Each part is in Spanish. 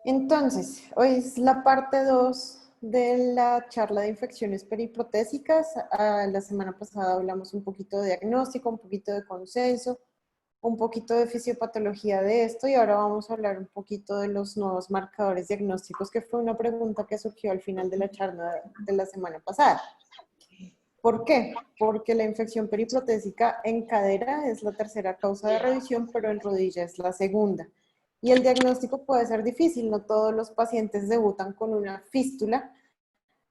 Entonces, hoy es la parte 2 de la charla de infecciones periprotésicas. La semana pasada hablamos un poquito de diagnóstico, un poquito de consenso, un poquito de fisiopatología de esto y ahora vamos a hablar un poquito de los nuevos marcadores diagnósticos, que fue una pregunta que surgió al final de la charla de la semana pasada. ¿Por qué? Porque la infección periprotésica en cadera es la tercera causa de revisión, pero en rodilla es la segunda. Y el diagnóstico puede ser difícil, no todos los pacientes debutan con una fístula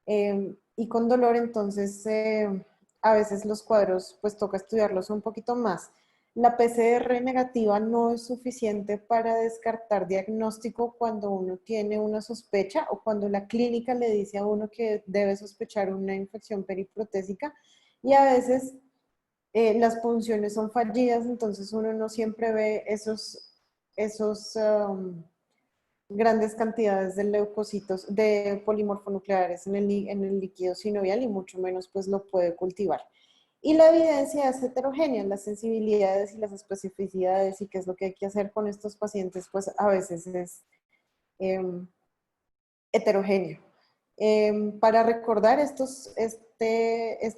y con dolor, entonces a veces los cuadros pues toca estudiarlos un poquito más. La PCR negativa no es suficiente para descartar diagnóstico cuando uno tiene una sospecha o cuando la clínica le dice a uno que debe sospechar una infección periprotésica y a veces las punciones son fallidas, entonces uno no siempre ve esos grandes cantidades de leucocitos, de polimorfonucleares en el líquido sinovial y mucho menos pues lo puede cultivar. Y la evidencia es heterogénea, las sensibilidades y las especificidades y qué es lo que hay que hacer con estos pacientes pues a veces es eh, heterogéneo. Para recordar, estos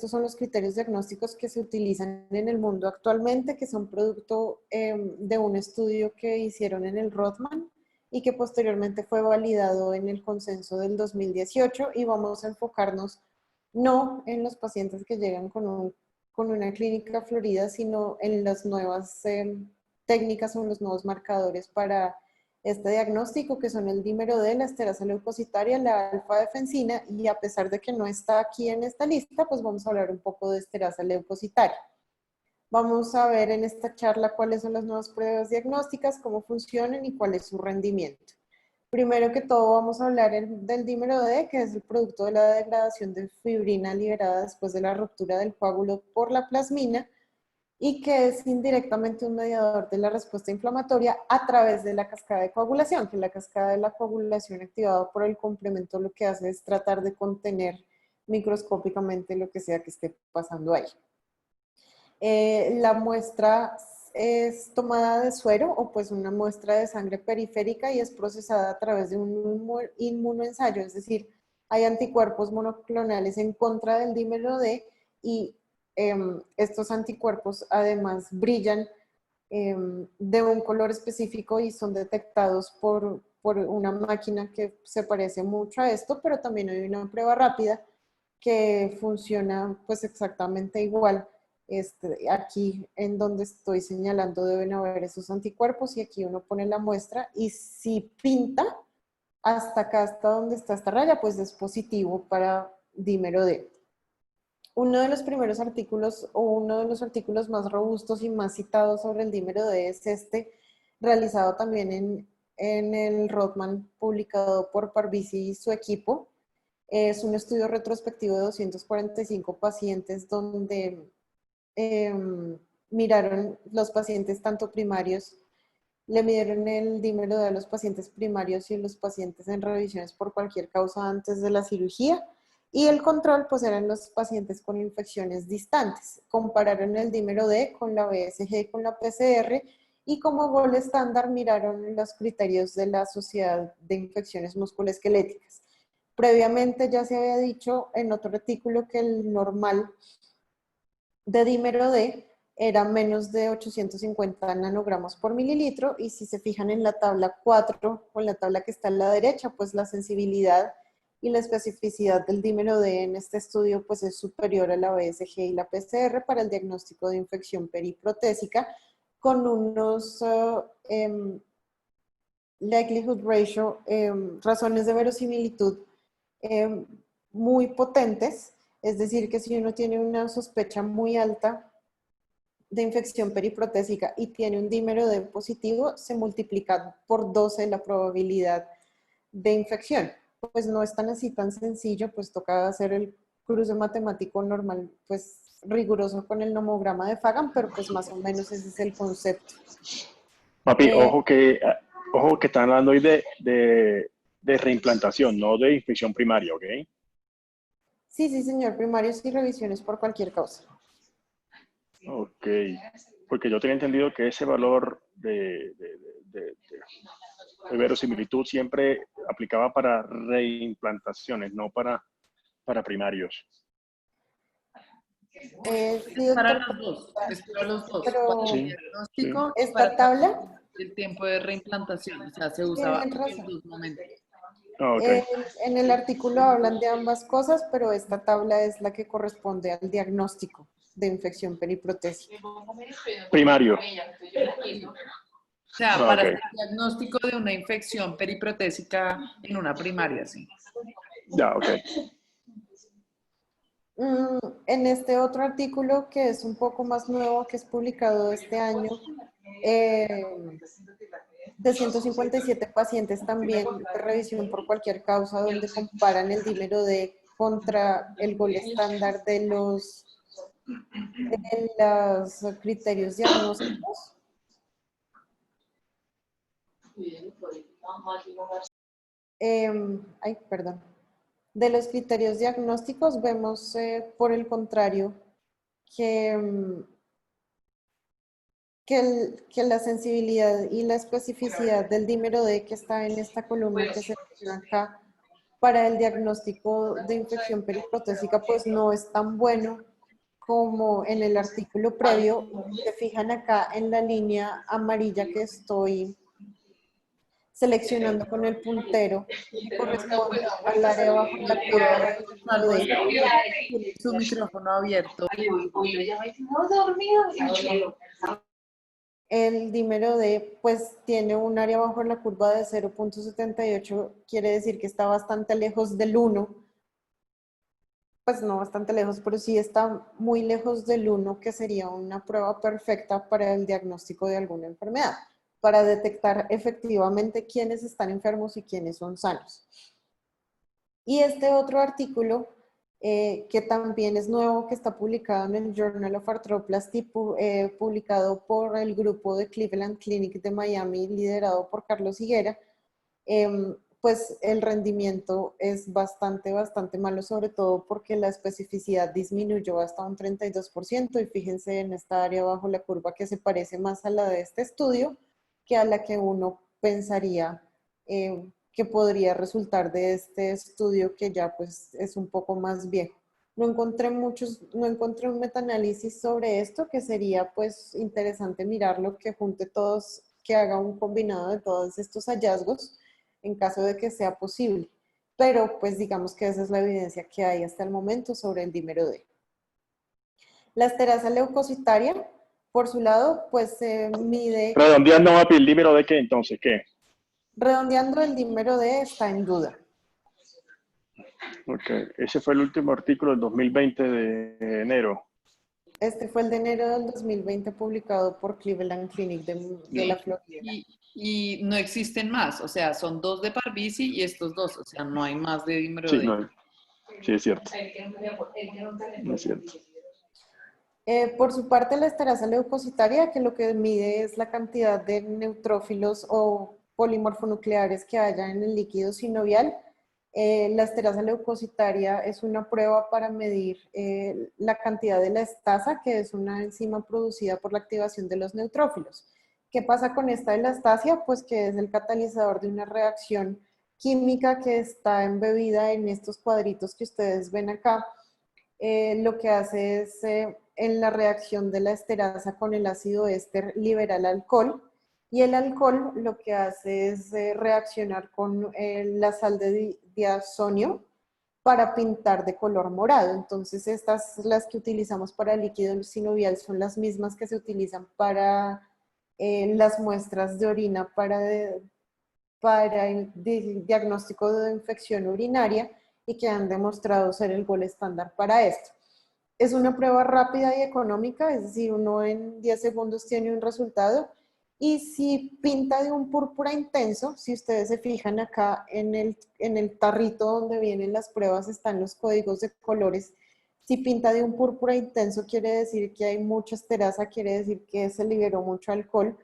son los criterios diagnósticos que se utilizan en el mundo actualmente, que son producto de un estudio que hicieron en el Rothman y que posteriormente fue validado en el consenso del 2018 y vamos a enfocarnos no en los pacientes que llegan con una clínica florida, sino en las nuevas técnicas o en los nuevos marcadores para este diagnóstico, que son el dímero D, la esterasa leucocitaria, la alfa-defensina, y a pesar de que no está aquí en esta lista, pues vamos a hablar un poco de esterasa leucocitaria. Vamos a ver en esta charla cuáles son las nuevas pruebas diagnósticas, cómo funcionan y cuál es su rendimiento. Primero que todo vamos a hablar del dímero D, que es el producto de la degradación de fibrina liberada después de la ruptura del coágulo por la plasmina, y que es indirectamente un mediador de la respuesta inflamatoria a través de la cascada de coagulación, que la cascada de la coagulación activada por el complemento lo que hace es tratar de contener microscópicamente lo que sea que esté pasando ahí. La muestra es tomada de suero o pues una muestra de sangre periférica y es procesada a través de un inmunoensayo, es decir, hay anticuerpos monoclonales en contra del dímero D y estos anticuerpos además brillan de un color específico y son detectados por una máquina que se parece mucho a esto, pero también hay una prueba rápida que funciona pues exactamente igual. Aquí en donde estoy señalando deben haber esos anticuerpos y aquí uno pone la muestra y si pinta hasta acá, hasta donde está esta raya, pues es positivo para dímero D. Uno de los primeros artículos o uno de los artículos más robustos y más citados sobre el dímero D es realizado también en el Rothman, publicado por Parvizi y su equipo. Es un estudio retrospectivo de 245 pacientes donde eh, miraron los pacientes tanto primarios, le midieron el dímero D a los pacientes primarios y los pacientes en revisiones por cualquier causa antes de la cirugía. Y el control, pues eran los pacientes con infecciones distantes. Compararon el dímero D con la BSG, con la PCR, y como gol estándar miraron los criterios de la Sociedad de Infecciones Musculoesqueléticas. Previamente ya se había dicho en otro artículo que el normal de dímero D era menos de 850 nanogramos por mililitro y si se fijan en la tabla 4 o en la tabla que está a la derecha, pues la sensibilidad y la especificidad del dímero D en este estudio pues es superior a la BSG y la PCR para el diagnóstico de infección periprotésica con unos likelihood ratio, razones de verosimilitud eh, muy potentes, es decir, que si uno tiene una sospecha muy alta de infección periprotésica y tiene un dímero D positivo, se multiplica por 12 la probabilidad de infección. Pues no es tan así tan sencillo, pues toca hacer el cruce matemático normal, pues riguroso con el nomograma de Fagan, pero pues más o menos ese es el concepto. Papi, Eh, ojo que están hablando hoy de reimplantación, no de infección primaria, ¿ok? sí, sí, señor, primarios y revisiones por cualquier causa. Ok, porque yo tenía entendido que ese valor de de verosimilitud siempre aplicaba para reimplantaciones, no para primarios. Sí, Es para doctor, los dos, es para los dos, para pero el Sí, sí. diagnóstico y esta para tabla el tiempo de reimplantación, o sea, se usaba tienen en razón. dos momentos. Ah, ok. En el artículo hablan de ambas cosas, pero esta tabla es la que corresponde al diagnóstico de infección periprotésica. Primario. O sea, Ah, para ok. hacer diagnóstico de una infección periprotésica en una primaria, sí. Ya, ok. En este otro artículo, que es un poco más nuevo, que es publicado este año, eh, de 157 pacientes también de revisión por cualquier causa, donde comparan el dímero D contra el gol estándar de los criterios diagnósticos. Ay, perdón. De los criterios diagnósticos vemos, por el contrario, que, que la sensibilidad y la especificidad del dímero D que está en esta columna que se menciona acá para el diagnóstico de infección periprotésica, pues no es tan bueno como en el artículo previo. Se fijan acá en la línea amarilla que estoy seleccionando con el puntero, que corresponde al área bajo la curva del dímero Salvo D. tiene su micrófono abierto. El dímero D pues tiene un área bajo la curva de 0,78, quiere decir que está bastante lejos del 1, pues no bastante lejos, pero sí está muy lejos del 1, que sería una prueba perfecta para el diagnóstico de alguna enfermedad, para detectar efectivamente quiénes están enfermos y quiénes son sanos. Y este otro artículo, que también es nuevo, que está publicado en el Journal of Arthroplasty, publicado por el grupo de Cleveland Clinic de Miami, liderado por Carlos Higuera, pues el rendimiento es bastante malo, sobre todo porque la especificidad disminuyó hasta un 32%, y fíjense en esta área bajo la curva que se parece más a la de este estudio que a la que uno pensaría que podría resultar de este estudio, que ya pues es un poco más viejo. No encontré un metaanálisis sobre esto, que sería pues interesante mirarlo, que junte todos, que haga un combinado de todos estos hallazgos en caso de que sea posible. Pero pues digamos que esa es la evidencia que hay hasta el momento sobre el dímero D. La esterasa leucocitaria, por su lado, pues se mide... Redondeando, Mapi, ¿el dímero de qué entonces? ¿Qué? Redondeando, el dímero D está en duda. Ok, ese fue el último artículo del 2020 de enero. Este fue el de enero del 2020, publicado por Cleveland Clinic de la Florida. Y no existen más, o sea, son dos de Parvici y estos dos, o sea, no hay más de dímero Sí, D. no, sí, es cierto. Es cierto. Por su parte, la esterasa leucocitaria, que lo que mide es la cantidad de neutrófilos o polimorfonucleares que haya en el líquido sinovial, la esterasa leucocitaria es una prueba para medir la cantidad de la estasa, que es una enzima producida por la activación de los neutrófilos. ¿Qué pasa con esta elastasia? Pues que es el catalizador de una reacción química que está embebida en estos cuadritos que ustedes ven acá. Lo que hace es, en la reacción de la esterasa con el ácido éster, libera el alcohol, y el alcohol lo que hace es reaccionar con la sal de diazonio para pintar de color morado. Entonces estas, las que utilizamos para el líquido sinovial, son las mismas que se utilizan para las muestras de orina para el diagnóstico de infección urinaria, y que han demostrado ser el gol estándar para esto. Es una prueba rápida y económica, es decir, uno en 10 segundos tiene un resultado, y si pinta de un púrpura intenso, si ustedes se fijan acá en el tarrito donde vienen las pruebas están los códigos de colores. Si pinta de un púrpura intenso, quiere decir que hay mucha esterasa, quiere decir que se liberó mucho alcohol.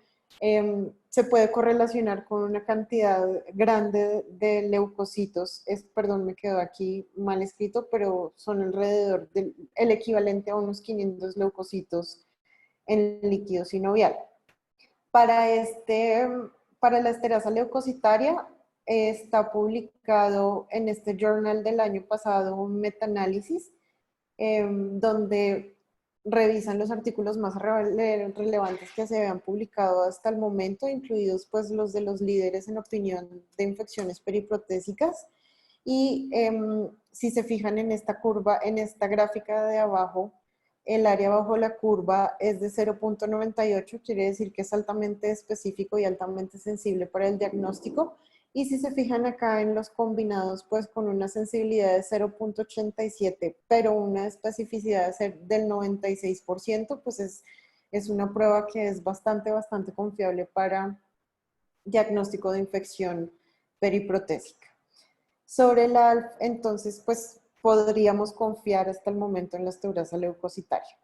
Se puede correlacionar con una cantidad grande de leucocitos. Perdón, me quedó aquí mal escrito, pero son alrededor del el equivalente a unos 500 leucocitos en el líquido sinovial. Para para la esterasa leucocitaria está publicado en este journal del año pasado un metaanálisis donde revisan los artículos más relevantes que se habían publicado hasta el momento, incluidos pues los de los líderes en opinión de infecciones periprotésicas. Y si se fijan en esta curva, en esta gráfica de abajo, el área bajo la curva es de 0.98, quiere decir que es altamente específico y altamente sensible para el diagnóstico. Y si se fijan acá en los combinados, pues con una sensibilidad de 0.87, pero una especificidad del 96%, pues es una prueba que es bastante confiable para diagnóstico de infección periprotésica. Sobre la alfa, entonces, pues podríamos confiar hasta el momento en la esterasa leucocitaria.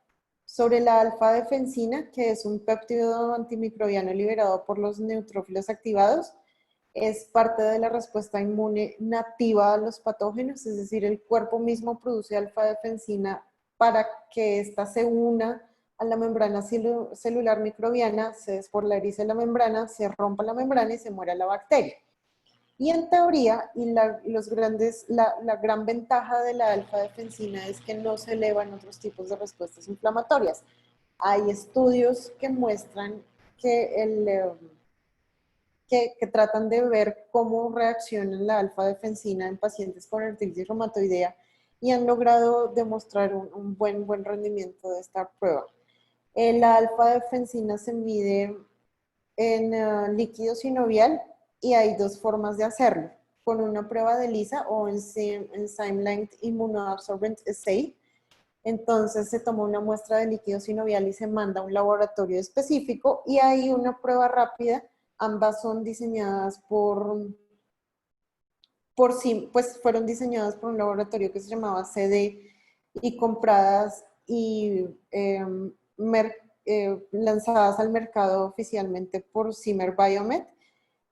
Sobre la alfa-defensina, que es un péptido antimicrobiano liberado por los neutrófilos activados, es parte de la respuesta inmune nativa a los patógenos, es decir, el cuerpo mismo produce alfa-defensina para que ésta se una a la membrana celular microbiana, se despolarice la membrana, se rompa la membrana y se muera la bacteria. Y en teoría, la gran ventaja de la alfa-defensina es que no se elevan otros tipos de respuestas inflamatorias. Hay estudios que muestran que, que tratan de ver cómo reacciona la alfa-defensina en pacientes con artritis reumatoidea y han logrado demostrar un buen rendimiento de esta prueba. La alfa-defensina se mide en líquido sinovial y hay dos formas de hacerlo, con una prueba de ELISA o Enzyme Linked Immunoabsorbent Assay. Entonces se toma una muestra de líquido sinovial y se manda a un laboratorio específico, y hay una prueba rápida, ambas son diseñadas pues fueron diseñadas por un laboratorio que se llamaba CD y compradas y lanzadas al mercado oficialmente por Zimmer Biomet,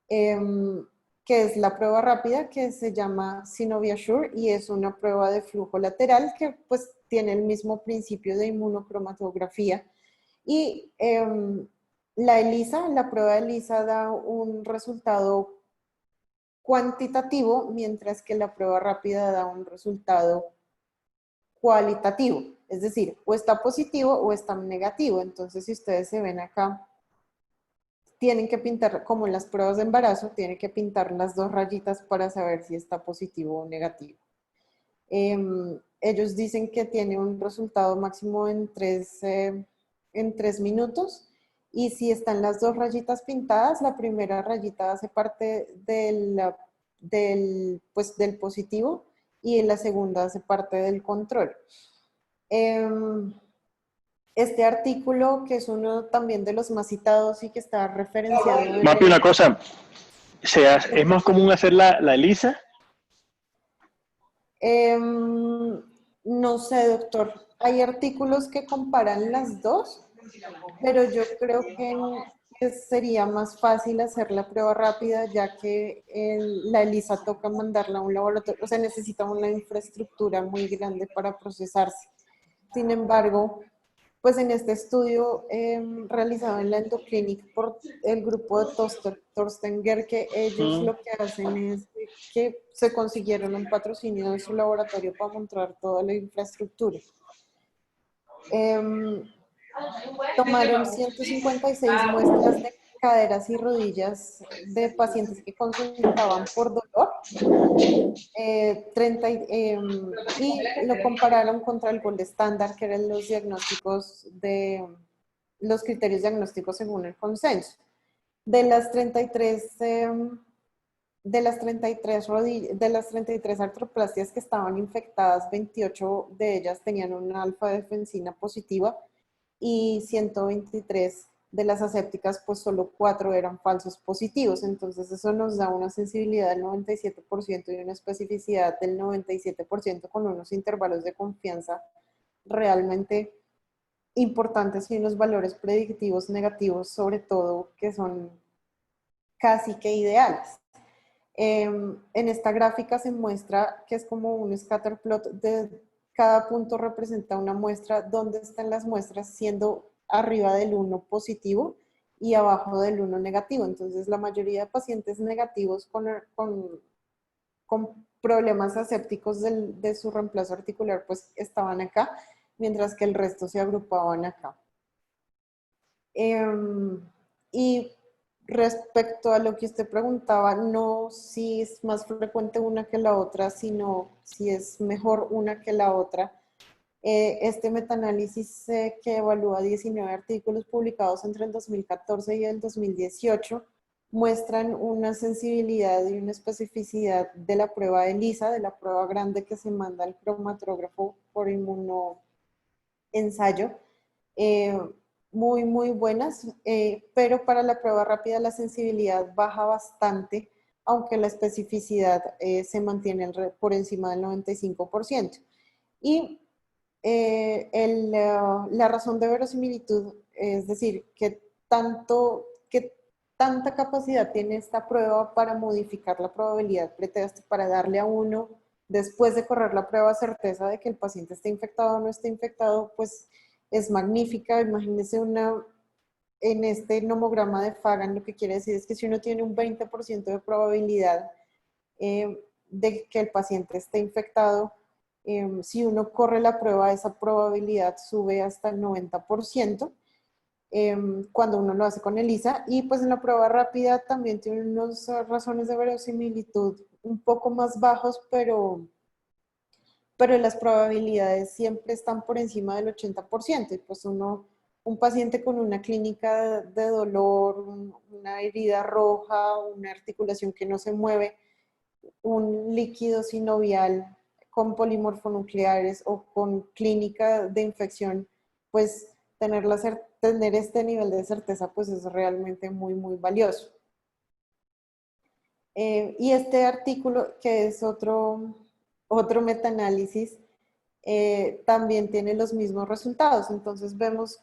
que es la prueba rápida que se llama SynoviaSure y es una prueba de flujo lateral que pues tiene el mismo principio de inmunocromatografía. Y la prueba de ELISA da un resultado cuantitativo, mientras que la prueba rápida da un resultado cualitativo, es decir, o está positivo o está negativo. Entonces, si ustedes se ven acá, tienen que pintar, como en las pruebas de embarazo, tienen que pintar las dos rayitas para saber si está positivo o negativo. Ellos dicen que tiene un resultado máximo en 3 minutos, y si están las dos rayitas pintadas, la primera rayita hace parte del positivo y la segunda hace parte del control. Este artículo, que es uno también de los más citados y que está referenciado. Mapi, una cosa, ¿es más común hacer la ELISA? No sé, doctor. Hay artículos que comparan las dos, pero yo creo que sería más fácil hacer la prueba rápida, ya que la ELISA toca mandarla a un laboratorio, o sea, necesita una infraestructura muy grande para procesarse. Sin embargo, pues en este estudio realizado en la Endoclinic por el grupo de Thorsten Gerke, ellos lo que hacen es que se consiguieron un patrocinio de su laboratorio para montar toda la infraestructura. Tomaron 156 muestras de caderas y rodillas de pacientes que consultaban por dolor, y lo compararon contra el gold estándar, que eran los diagnósticos los criterios diagnósticos según el consenso. De las 33 artroplastias que estaban infectadas, 28 de ellas tenían una alfa-defensina positiva, y 123 de las asépticas, pues solo 4 eran falsos positivos. Entonces eso nos da una sensibilidad del 97% y una especificidad del 97%, con unos intervalos de confianza realmente importantes y unos valores predictivos negativos, sobre todo, que son casi que ideales. En esta gráfica se muestra que es como un scatter plot de cada punto representa una muestra, donde están las muestras siendo arriba del 1 positivo y abajo del 1 negativo. Entonces, la mayoría de pacientes negativos con problemas asépticos de su reemplazo articular, pues estaban acá, mientras que el resto se agrupaban acá. Y respecto a lo que usted preguntaba, no si es más frecuente una que la otra, sino si es mejor una que la otra. Este metaanálisis que evalúa 19 artículos publicados entre el 2014 y el 2018 muestran una sensibilidad y una especificidad de la prueba de ELISA, de la prueba grande que se manda al cromatógrafo por inmunoensayo, muy, muy buenas, pero para la prueba rápida la sensibilidad baja bastante, aunque la especificidad se mantiene por encima del 95%. Y la razón de verosimilitud, es decir, que tanta capacidad tiene esta prueba para modificar la probabilidad pretest, para darle a uno, después de correr la prueba, certeza de que el paciente esté infectado o no esté infectado, pues es magnífica. Imagínense en este nomograma de Fagan, lo que quiere decir es que si uno tiene un 20% de probabilidad de que el paciente esté infectado, si uno corre la prueba, esa probabilidad sube hasta el 90% cuando uno lo hace con ELISA. Y pues en la prueba rápida también tiene unas razones de verosimilitud un poco más bajos, pero las probabilidades siempre están por encima del 80%. Y pues un paciente con una clínica de dolor, una herida roja, una articulación que no se mueve, un líquido sinovial con polimorfonucleares o con clínica de infección, pues tener este nivel de certeza pues es realmente muy, muy valioso. Y este artículo, que es otro metaanálisis, también tiene los mismos resultados. Entonces vemos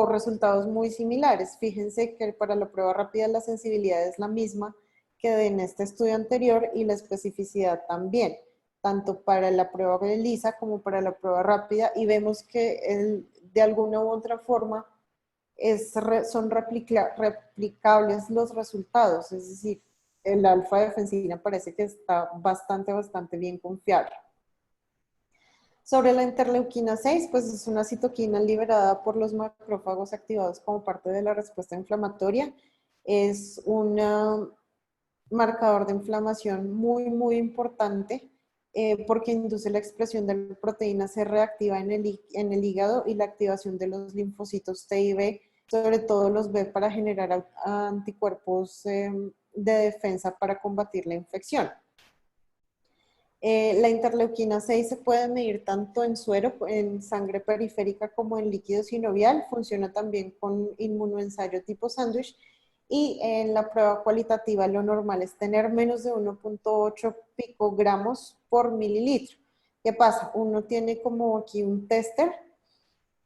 resultados muy similares. Fíjense que para la prueba rápida la sensibilidad es la misma que en este estudio anterior y la especificidad también, tanto para la prueba de ELISA como para la prueba rápida, y vemos que de alguna u otra forma son replicables los resultados, es decir, el alfa de fensina parece que está bastante bien confiable. Sobre la interleuquina 6, pues es una citoquina liberada por los macrófagos activados como parte de la respuesta inflamatoria. Es un marcador de inflamación muy, muy importante porque induce la expresión de la proteína C reactiva en el hígado y la activación de los linfocitos T y B, sobre todo los B, para generar anticuerpos de defensa para combatir la infección. La interleuquina 6 se puede medir tanto en suero, en sangre periférica, como en líquido sinovial. Funciona también con inmunoensayo tipo sándwich. Y en la prueba cualitativa lo normal es tener menos de 1.8 picogramos por mililitro. ¿Qué pasa? Uno tiene como aquí un tester.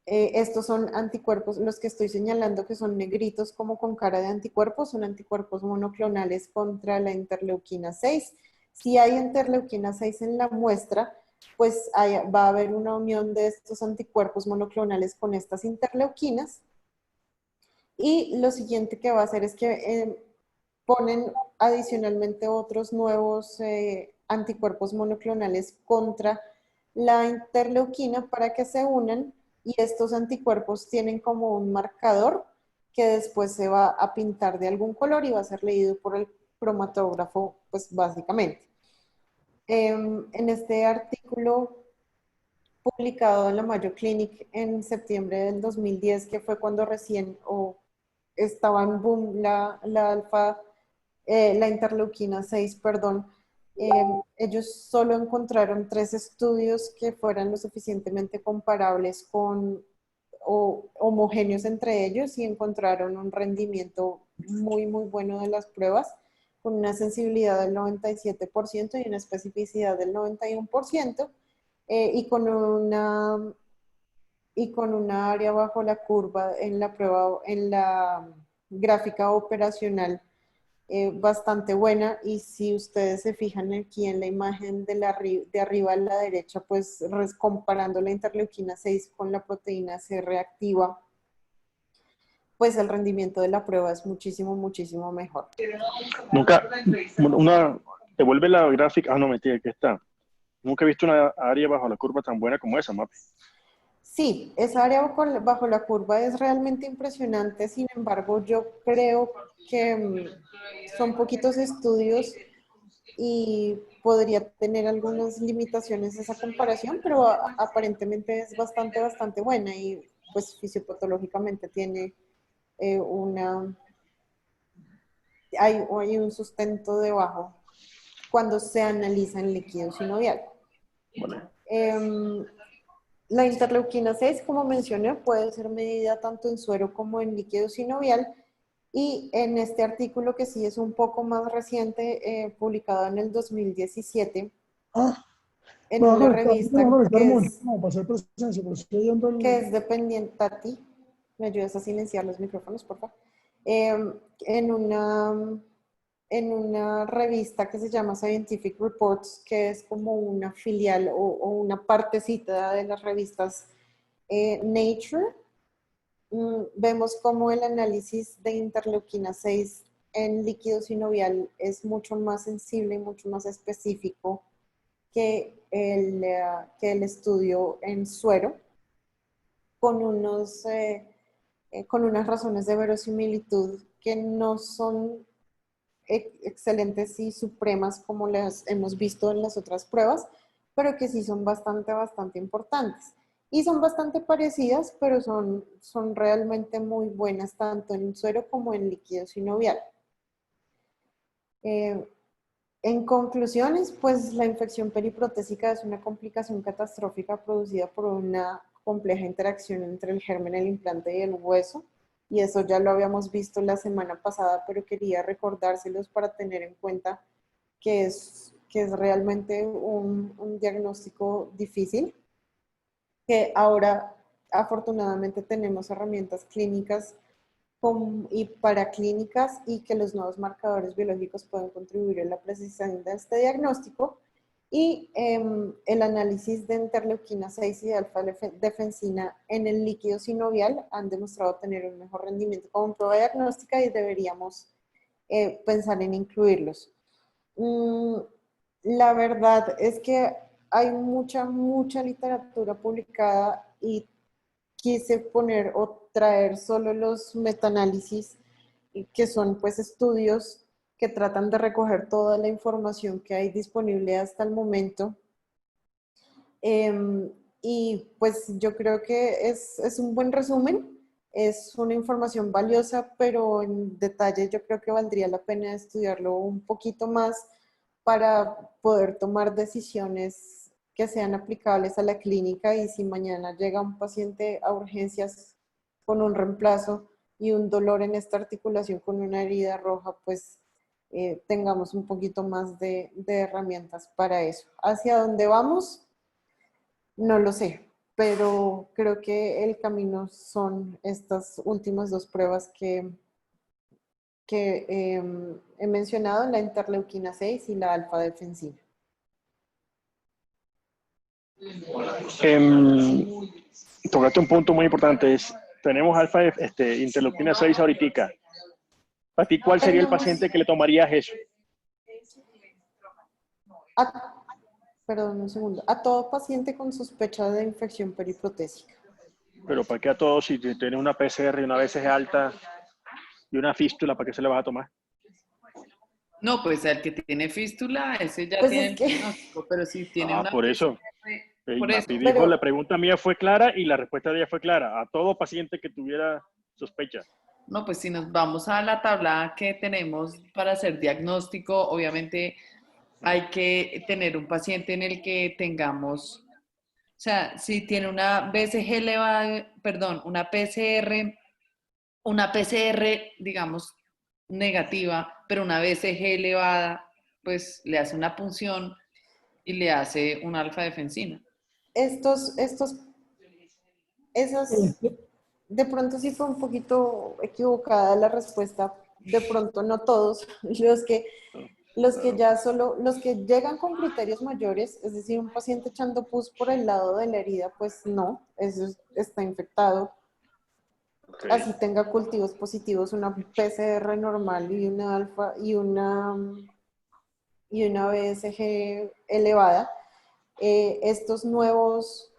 Estos son anticuerpos, los que estoy señalando que son negritos como con cara de anticuerpos, son anticuerpos monoclonales contra la interleuquina 6. Si hay interleuquina 6 en la muestra, pues va a haber una unión de estos anticuerpos monoclonales con estas interleuquinas. Y lo siguiente que va a hacer es que ponen adicionalmente otros nuevos anticuerpos monoclonales contra la interleuquina para que se unan, y estos anticuerpos tienen como un marcador que después se va a pintar de algún color y va a ser leído por el cromatógrafo, pues básicamente. En este artículo publicado en la Mayo Clinic en septiembre del 2010, que fue cuando recién estaba en boom la interleuquina 6, perdón, ellos solo encontraron 3 estudios que fueran lo suficientemente comparables o homogéneos entre ellos, y encontraron un rendimiento muy, muy bueno de las pruebas, con una sensibilidad del 97% y una especificidad del 91%, y con una área bajo la curva en la prueba, en la gráfica operacional, bastante buena. Y si ustedes se fijan aquí en la imagen de arriba a la derecha, pues comparando la interleuquina 6 con la proteína C reactiva, pues el rendimiento de la prueba es muchísimo, muchísimo mejor. Nunca, te vuelve la gráfica, no, mentira, que está. Nunca he visto una área bajo la curva tan buena como esa, Mapi. Sí, esa área bajo la curva es realmente impresionante, sin embargo, yo creo que son poquitos estudios y podría tener algunas limitaciones esa comparación, pero aparentemente es bastante, bastante buena y pues fisiopatológicamente tiene una, hay un sustento debajo cuando se analiza en líquido sinovial. Bueno, La interleuquina 6, como mencioné, puede ser medida tanto en suero como en líquido sinovial. Y en este artículo, que sí es un poco más reciente, publicado en el 2017, en Me voy a una conectar, me voy a revista conectar un momento, como para hacer presencia, pero estoy viendo que el... es dependiente. Tati, ¿me ayudas a silenciar los micrófonos, por favor? Eh, en una en una revista que se llama Scientific Reports, que es como una filial o una partecita de las revistas Nature. Vemos como el análisis de interleuquina 6 en líquido sinovial es mucho más sensible y mucho más específico que el estudio en suero, con, con unas razones de verosimilitud que no son excelentes y supremas como las hemos visto en las otras pruebas, pero que sí son bastante, bastante importantes. Y son bastante parecidas, pero son realmente muy buenas tanto en suero como en líquido sinovial. En conclusiones, pues la infección periprotésica es una complicación catastrófica producida por una compleja interacción entre el germen, el implante y el hueso. Y eso ya lo habíamos visto la semana pasada, pero quería recordárselos para tener en cuenta que es realmente un diagnóstico difícil, que ahora afortunadamente tenemos herramientas clínicas y paraclínicas y que los nuevos marcadores biológicos pueden contribuir en la precisión de este diagnóstico. Y el análisis de interleuquina 6 y de alfa-defensina en el líquido sinovial han demostrado tener un mejor rendimiento como prueba diagnóstica y deberíamos pensar en incluirlos. La verdad es que hay mucha, mucha literatura publicada y quise poner o traer solo los metaanálisis, que son pues estudios que tratan de recoger toda la información que hay disponible hasta el momento. Y pues yo creo que es un buen resumen, es una información valiosa, pero en detalle yo creo que valdría la pena estudiarlo un poquito más para poder tomar decisiones que sean aplicables a la clínica y si mañana llega un paciente a urgencias con un reemplazo y un dolor en esta articulación con una herida roja, pues tengamos un poquito más de herramientas para eso. ¿Hacia dónde vamos? No lo sé, pero creo que el camino son estas últimas dos pruebas que he mencionado, la interleuquina 6 y la alfa-defensina. Tocaste un punto muy importante, tenemos interleuquina 6 ahorita. ¿Para ti cuál sería el paciente que le tomarías eso? Perdón, un segundo. A todo paciente con sospecha de infección periprotésica. Pero ¿para qué a todos si tienes una PCR y una veces alta y una fístula, para qué se le vas a tomar? No, pues el que tiene fístula, ese ya Pues tiene es el que, diagnóstico, pero si tiene una por eso. por eso. Mapi dijo, pero la pregunta mía fue clara y la respuesta de ella fue clara. A todo paciente que tuviera sospecha. No, pues si nos vamos a la tabla que tenemos para hacer diagnóstico, obviamente hay que tener un paciente en el que tengamos, o sea, si tiene una BCG elevada, perdón, una PCR, digamos, negativa, pero una BCG elevada, pues le hace una punción y le hace una alfa-defensina. esas, de pronto sí fue un poquito equivocada la respuesta. De pronto no todos, los que ya solo, los que llegan con criterios mayores, es decir, un paciente echando pus por el lado de la herida, pues no, eso está infectado. Ok. así tenga cultivos positivos, una PCR normal y una alfa y una BSG elevada. Eh, estos nuevos,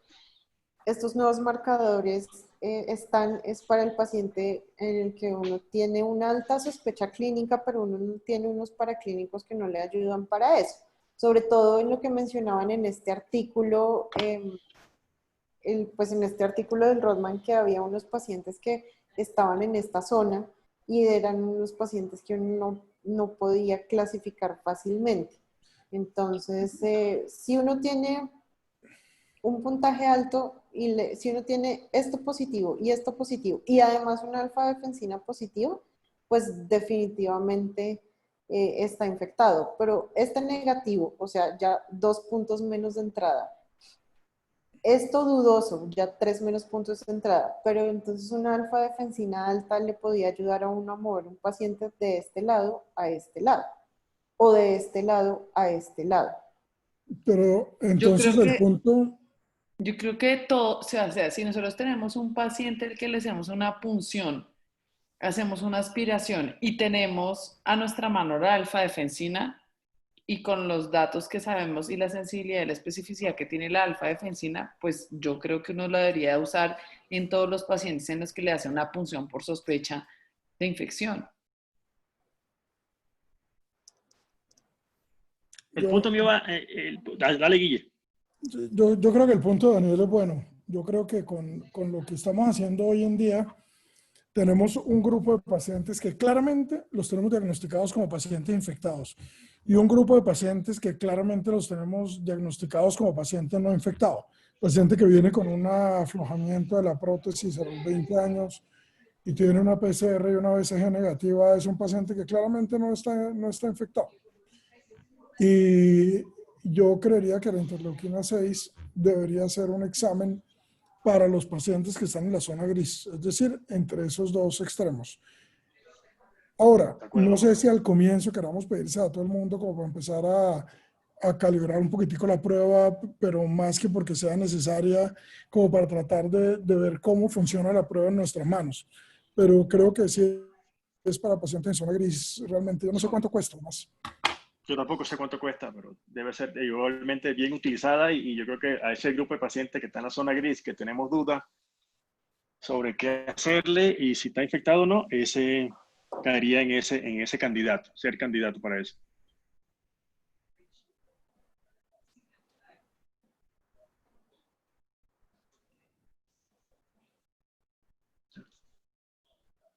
estos nuevos marcadores es para el paciente en el que uno tiene una alta sospecha clínica, pero uno no tiene unos paraclínicos que no le ayudan para eso. Sobre todo en lo que mencionaban en este artículo, pues en este artículo del Rodman, que había unos pacientes que estaban en esta zona y eran unos pacientes que uno no podía clasificar fácilmente. Entonces, si uno tiene un puntaje alto y si uno tiene esto positivo y además una alfa-defensina positivo, pues definitivamente está infectado. Pero este negativo, o sea, ya 2 puntos menos de entrada, esto dudoso, ya 3 menos puntos de entrada, pero entonces una alfa-defensina alta le podía ayudar a uno a mover un paciente de este lado a este lado, o de este lado a este lado. Pero Yo entonces creo el que, punto, yo creo que todo, o sea, si nosotros tenemos un paciente al que le hacemos una punción, hacemos una aspiración y tenemos a nuestra mano la alfa-defensina, y con los datos que sabemos y la sensibilidad y la especificidad que tiene la alfa-defensina, pues yo creo que uno la debería usar en todos los pacientes en los que le hace una punción por sospecha de infección. El yo, punto mío va, dale, Guille. yo creo que el punto de Daniel es bueno. Yo creo que con lo que estamos haciendo hoy en día, tenemos un grupo de pacientes que claramente los tenemos diagnosticados como pacientes infectados y un grupo de pacientes que claramente los tenemos diagnosticados como pacientes no infectados. Paciente que viene con un aflojamiento de la prótesis a los 20 años y tiene una PCR y una BCG negativa, es un paciente que claramente no está infectado. Y yo creería que la interleuquina 6 debería ser un examen para los pacientes que están en la zona gris, es decir, entre esos dos extremos. Ahora, De no acuerdo. sé si al comienzo queramos pedirse a todo el mundo como para empezar a calibrar un poquitico la prueba, pero más que porque sea necesaria, como para tratar de ver cómo funciona la prueba en nuestras manos. Pero creo que sí es para pacientes en zona gris, realmente yo no sé cuánto cuesta más. Yo tampoco sé cuánto cuesta, pero debe ser igualmente bien utilizada y yo creo que a ese grupo de pacientes que está en la zona gris, que tenemos dudas sobre qué hacerle y si está infectado o no, ese caería en ese candidato, ser candidato para eso.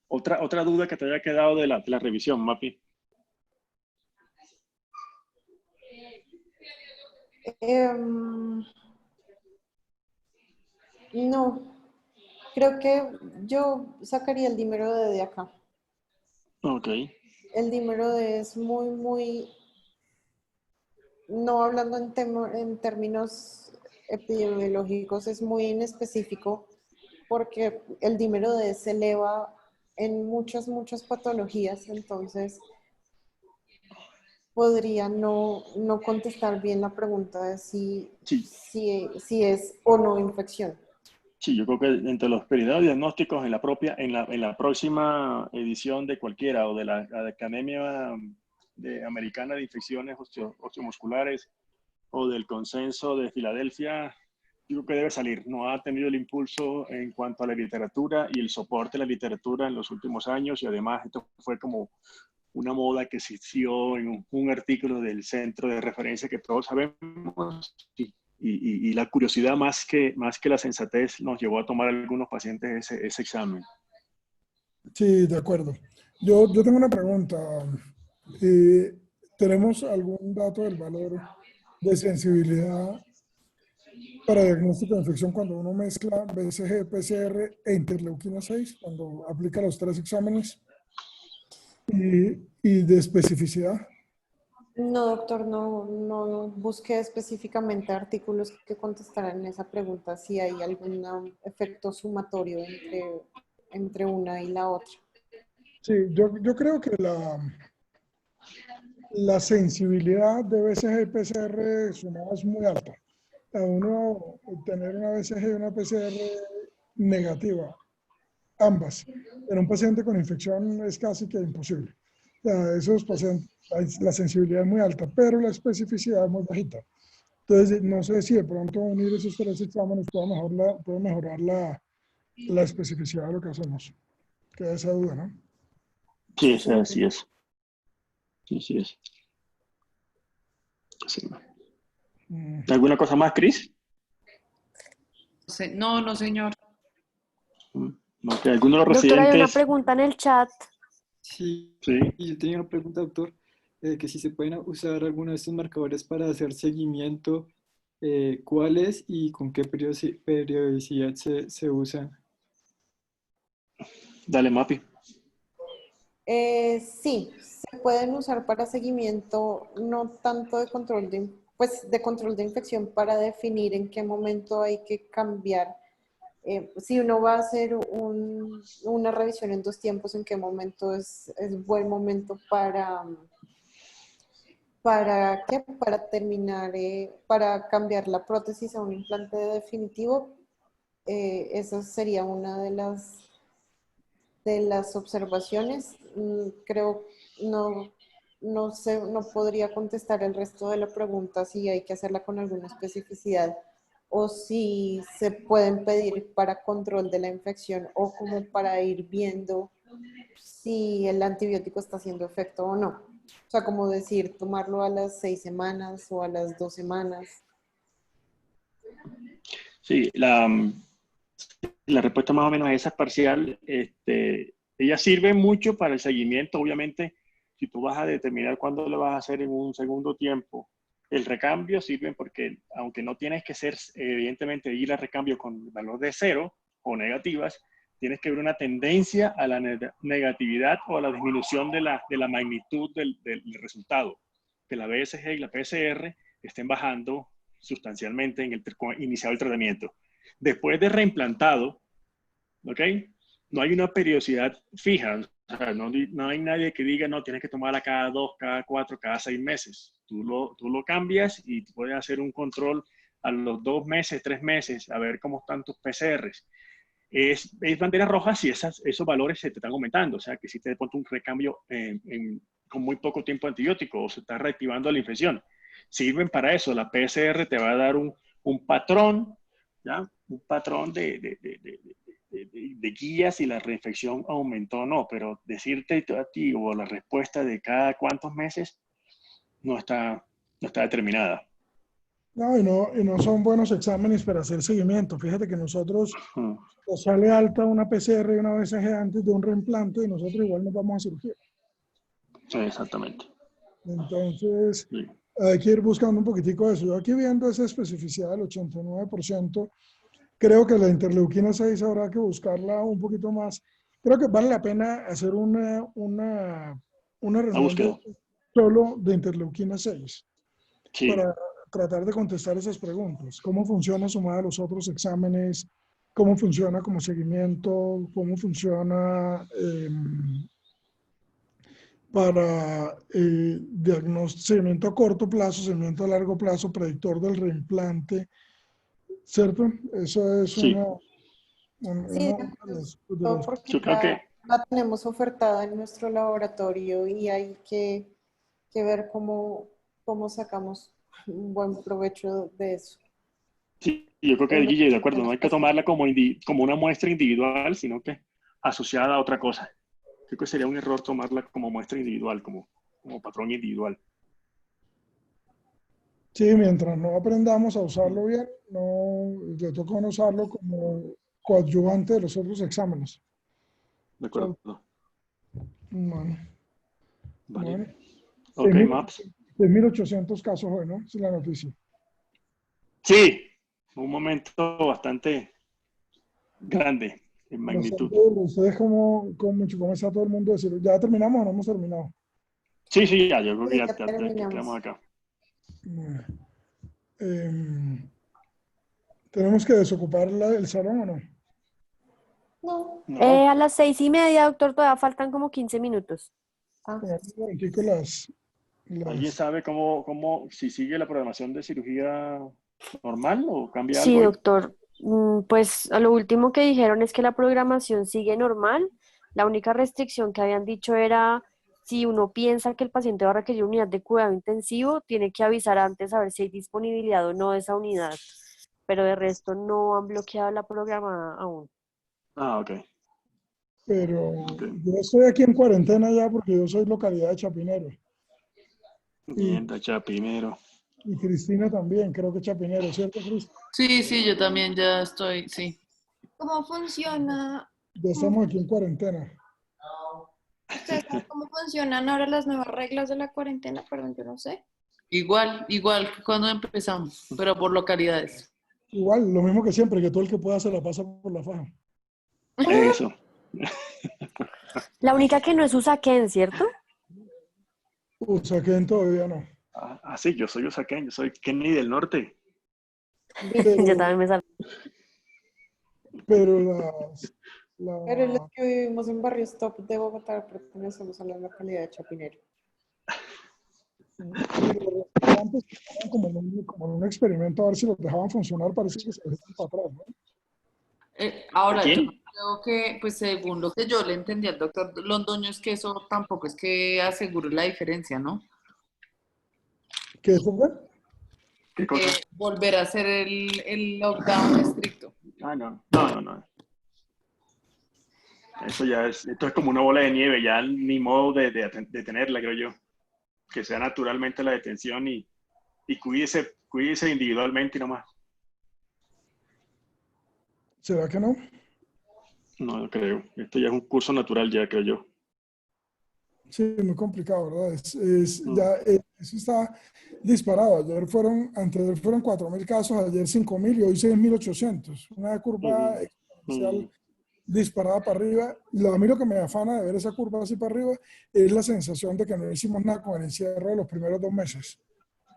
Otra duda que te haya quedado de la revisión, Mapi. No, creo que yo sacaría el dímero de acá. Ok. El dímero D es no hablando en términos epidemiológicos, es muy inespecífico porque el dímero D se eleva en muchas patologías, entonces podría no contestar bien la pregunta de Sí, si es o no infección. sí, yo creo que entre los periodos diagnósticos en la próxima edición de cualquiera o de la Academia Americana de Infecciones Osteomusculares o del Consenso de Filadelfia, yo creo que debe salir. No ha tenido el impulso en cuanto a la literatura y el soporte de la literatura en los últimos años y además esto fue como una moda que existió en un artículo del centro de referencia que todos sabemos y la curiosidad más que la sensatez nos llevó a tomar a algunos pacientes ese examen. Sí, de acuerdo. Yo tengo una pregunta. ¿Tenemos algún dato del valor de sensibilidad para diagnóstico de infección cuando uno mezcla BCG, PCR e interleuquina 6, cuando aplica los tres exámenes? Y de especificidad. No, doctor, no busqué específicamente artículos que contestaran esa pregunta, si hay algún efecto sumatorio entre una y la otra. Sí, yo creo que la sensibilidad de BCG y PCR sumada es muy alta. A uno tener una BCG y una PCR negativa ambas. En un paciente con infección es casi que imposible. O sea, esos pacientes, la sensibilidad es muy alta, pero la especificidad es muy bajita. Entonces, no sé si de pronto unir esos tres exámenes puede mejorar la especificidad de lo que hacemos. Queda esa duda, ¿no? Sí, así es. Sí, sí es. Sí. ¿Alguna cosa más, Chris? No, no, señor. Ok, ¿alguno de los Doctor, hay una residentes? pregunta en el chat. Sí, Sí. y yo tenía una pregunta, doctor, que si se pueden usar algunos de estos marcadores para hacer seguimiento, ¿cuáles y con qué periodicidad se usan? Dale, Mapi. Sí, se pueden usar para seguimiento, no tanto de control de control de infección para definir en qué momento hay que cambiar. Si uno va a hacer una revisión en 2 tiempos, en qué momento es buen momento para terminar, para cambiar la prótesis a un implante definitivo. Esa sería una de las observaciones. Creo, no sé, no podría contestar el resto de la pregunta si hay que hacerla con alguna especificidad o si se pueden pedir para control de la infección o como para ir viendo si el antibiótico está haciendo efecto o no. O sea, como decir, tomarlo a las 6 semanas o a las 2 semanas. Sí, la respuesta más o menos esa es parcial. Ella sirve mucho para el seguimiento. Obviamente, si tú vas a determinar cuándo lo vas a hacer en un segundo tiempo, el recambio sirve porque, aunque no tienes que ser, evidentemente, ir al recambio con valor de 0 o negativas, tienes que ver una tendencia a la negatividad o a la disminución de la magnitud del resultado. Que la BSG y la PCR estén bajando sustancialmente en el iniciado el tratamiento. Después de reimplantado, ¿ok? No hay una periodicidad fija. O sea, no hay nadie que diga, no, tienes que tomarla cada 2, cada 4, cada 6 meses. Tú lo cambias y puedes hacer un control a los 2 meses, 3 meses, a ver cómo están tus PCRs. Es bandera roja si esos valores se te están aumentando. O sea, que si te pones un recambio con muy poco tiempo de antibiótico o se está reactivando la infección. Sirven para eso. La PCR te va a dar un patrón, ¿ya? Un patrón de guía si la reinfección aumentó o no, pero decirte a ti o la respuesta de cada cuántos meses no está determinada. No, y no son buenos exámenes para hacer seguimiento. Fíjate que nosotros nos sale alta una PCR y una BCG antes de un reimplante y nosotros igual nos vamos a cirugía. Sí, exactamente. Entonces, Sí. hay que ir buscando un poquitico de eso. Yo aquí viendo esa especificidad del 89%, creo que la interleuquina 6 habrá que buscarla un poquito más. Creo que vale la pena hacer una reunión solo de interleuquina 6 Sí. para tratar de contestar esas preguntas. ¿Cómo funciona sumada a los otros exámenes? ¿Cómo funciona como seguimiento? ¿Cómo funciona para seguimiento a corto plazo, seguimiento a largo plazo, predictor del reimplante? ¿Cierto? Eso es Sí. Sí, porque yo creo que la tenemos ofertada en nuestro laboratorio y hay que ver cómo sacamos un buen provecho de eso. sí, yo creo que DJ, de acuerdo, no hay que tomarla como una muestra individual, sino que asociada a otra cosa. Creo que sería un error tomarla como muestra individual, como patrón individual. Sí, mientras no aprendamos a usarlo bien, no le toca a uno usarlo como coadyuvante de los otros exámenes. De acuerdo. Bueno, Vale. bueno. Ok, Maps. 6.800 casos hoy, ¿no? Esa es la noticia. Sí, un momento bastante grande en magnitud. ¿Ustedes cómo está todo el mundo de decir? ¿Ya terminamos o no hemos terminado? Sí, sí, ya, yo creo que Sí, ya terminamos. quedamos acá. Bueno, ¿tenemos que desocupar el salón o no? No. No, A las 6:30, doctor, todavía faltan como 15 minutos. Como ¿alguien sabe cómo si sigue la programación de cirugía normal o cambia Sí, algo? doctor. Pues a lo último que dijeron es que la programación sigue normal. La única restricción que habían dicho era si uno piensa que el paciente va a requerir unidad de cuidado intensivo, tiene que avisar antes a ver si hay disponibilidad o no de esa unidad. Pero de resto no han bloqueado la programa aún. Ah, ok. Pero Ok. yo estoy aquí en cuarentena ya porque yo soy localidad de Chapinero. Mierda, Chapinero. Y Cristina también, creo que Chapinero, ¿cierto, Cris? Sí, sí, yo también ya estoy, sí. ¿Cómo funciona? Ya estamos aquí en cuarentena. ¿Ustedes saben cómo funcionan ahora las nuevas reglas de la cuarentena? Perdón, yo no sé. Igual que cuando empezamos, pero por localidades. Igual, lo mismo que siempre, que todo el que pueda se la pasa por la faja. Eso. La única que no es Usaquén, ¿cierto? Usaquén todavía no. Sí, yo soy usaqueño, yo soy Kenny del Norte. Yo también me salgo. Pero Pero los que vivimos en barrios top de Bogotá pertenecemos a la localidad de Chapinero. los restaurantes estaban como en un experimento a ver si los dejaban funcionar, parece que se dejan para atrás, ¿no? Ahora, yo ¿Quién? creo que, pues según lo que yo le entendí al doctor Londoño, es que eso tampoco es que asegure la diferencia, ¿no? ¿Qué es eso? ¿Qué cosa? Volver a hacer el lockdown estricto. Ah, no. No. Esto es como una bola de nieve, ya ni modo de detenerla, creo yo. Que sea naturalmente la detención y cuídese individualmente y no más. ¿Será que no? No creo. Esto ya es un curso natural, ya creo yo. Sí, muy complicado, ¿verdad? Mm. Ya, eso está disparado. Antes fueron 4.000 casos, ayer 5.000 y hoy 6.800. Una curva Ujú. exponencial Mm. disparada para arriba. A mí lo que me afana de ver esa curva así para arriba es la sensación de que no hicimos nada con el encierro de los primeros 2 meses.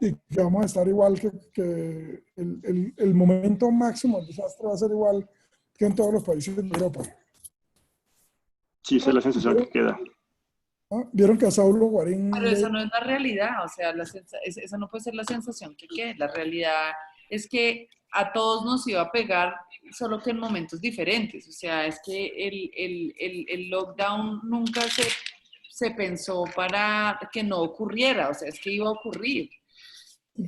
Y que vamos a estar igual que el momento máximo del desastre va a ser igual que en todos los países de Europa. Sí, esa es la sensación que queda. ¿No? Vieron que a Saulo Guarín Pero esa no es la realidad, o sea, esa no puede ser la sensación que quede. La realidad es que a todos nos iba a pegar, solo que en momentos diferentes. O sea, es que el lockdown nunca se pensó para que no ocurriera, o sea, es que iba a ocurrir.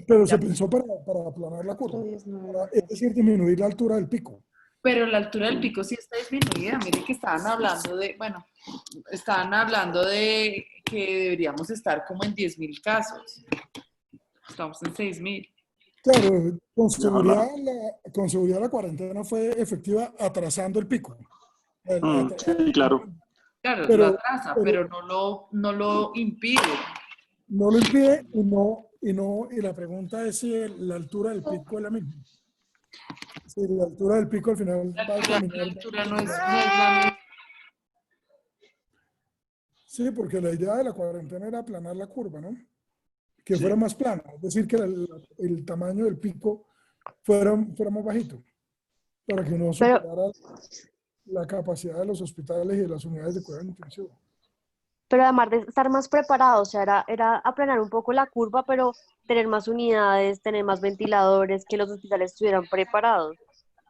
pero Ya. se pensó para aplanar la curva, 419 la es casa. decir, disminuir la altura del pico. Pero la altura del pico sí está disminuida. Miren que estaban hablando de que deberíamos estar como en 10.000 casos. Estamos en 6.000. Claro, Ojalá. con seguridad la cuarentena fue efectiva atrasando el pico. Sí, claro. Claro, lo Pero, atrasa, pero pero no lo impide. no lo impide y la pregunta es si la altura del pico es la misma. Si la altura del pico al final va a La terminar. altura no es la misma. Sí, porque la idea de la cuarentena era aplanar la curva, ¿no? Que Sí. fuera más plana, es decir, que el tamaño del pico fuera más bajito, para que no Pero, superara la capacidad de los hospitales y de las unidades de cuidado intensivo. pero además de estar más preparados, o sea, era aplanar un poco la curva, pero tener más unidades, tener más ventiladores, que los hospitales estuvieran preparados.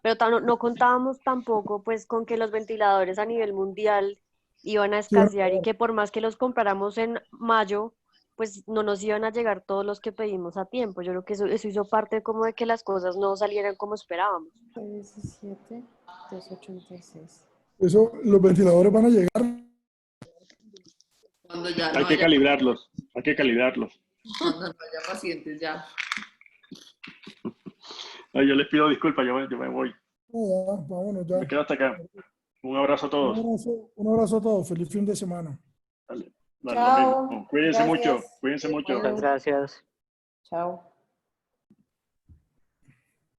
Pero no contábamos tampoco pues con que los ventiladores a nivel mundial iban a Sí, bueno, escasear y que por más que los compráramos en mayo, pues no nos iban a llegar todos los que pedimos a tiempo. Yo creo que eso hizo parte como de que las cosas no salieran como esperábamos. 17, 286. eso, los ventiladores van a llegar. Cuando ya Hay no que haya, calibrarlos. Hay que calibrarlos. cuando no haya pacientes ya. Ay, yo les pido disculpas, yo me voy. Vámonos ya. Me quedo hasta acá. Un abrazo a todos. Un abrazo a todos. Feliz fin de semana. Dale, lo Chao. mismo. Cuídense mucho. Gracias. Cuídense mucho. Bueno, Muchas gracias. chao.